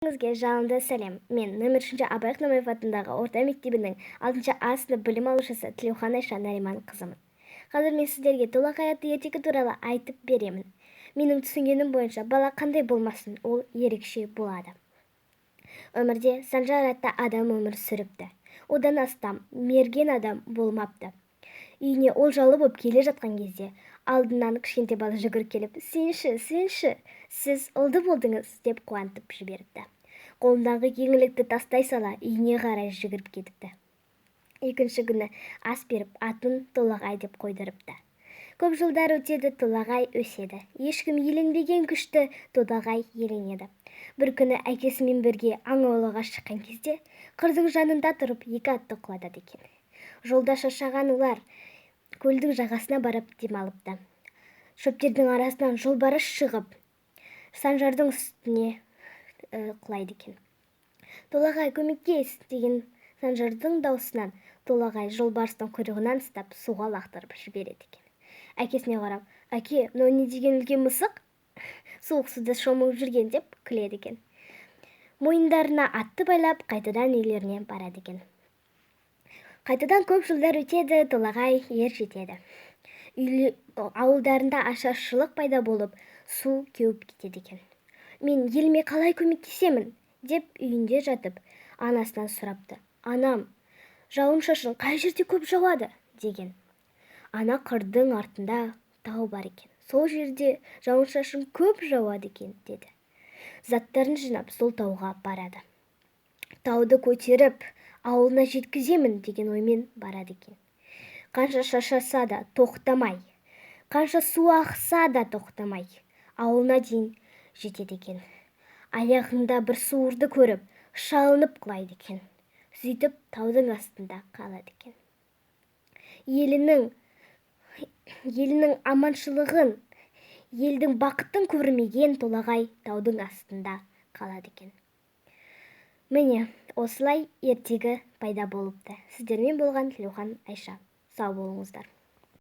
Сізге жалынды сәлем. Мен нөмір 3 Абай Құнанбаев атындағы орта мектебінің 6 А сынып білім алушысы Тілеухан Айша Нариман қызымын. Қазір мен сіздерге толағай атты ертегі туралы айтып беремін. Менің түсінгенім бойынша бала қандай болмасын, ол ерекше болады. Өмірде Санжар атты адам өмір сүріпті. Одан астам мерген адам болмапты. Үйіне олжалы болып келе жатқан кезде алдынан кішкентай бала жүгіріп келіп, сенші, сіз ұлды болдыңыз деп қуантып жіберіпті. Қолындағы еңлікті тастай сала үйіне қарай жүгіріп кетіпті. Екінші күні ас беріп, атын Толағай деп қойдырыпты. Көп жылдар өтеді, Толағай өседі. Ешкім еленбеген күшті Толағай еленеді. Бір күні әкесімен бірге аң аулауға шыққан кезде қырдың жанында тұрып екі атты құладады екен. Жолда шаршаған олар көлдің жағасына барып демалыпты. Шөптердің арасынан жолбарыс шығып, Санжардың үстіне құлайды екен. Толағай, көмектес деген Санжардың даусынан Толағай жолбарыстың құйрығынан ұстап суға лақтырып жібереді екен. Әкесіне қарап, әке, мынау не деген үлкен мысық? Суық суда шомылып жүрген деп күледі екен. Мойындарына атты байлап, қайтадан үйлеріне барады екен. Қайтадан көп жылдар өтеді, Толағай ер жетеді. Ауылдарында ашаршылық пайда болып, су кеуіп кетеді екен. Мен еліме қалай көмектесемін деп үйінде жатып, анасынан сұрапты. Анам, жауын-шашын қай жерде көп жауады деген. Ана қырдың артында тау бар екен. Сол жерде жауын-шашын көп жауады екен деді. Заттарын жинап, сол тауға барады. Тауды көтеріп, ауылына жеткіземін деген оймен барады екен. Қанша шаршаса да тоқтамай, қанша су ақса да тоқтамай, ауылына дейін жетеді екен. Аяғында бір суырды көріп, шалынып құлайды екен. Сөйтіп таудың астында қалады екен. Елінің аманшылығын, елдің бақытын көрмеген Толағай таудың астында қалады екен. Міне, осылай ертегі пайда болыпты. Сіздермен болған Тілеухан Айша. Сау болыңыздар.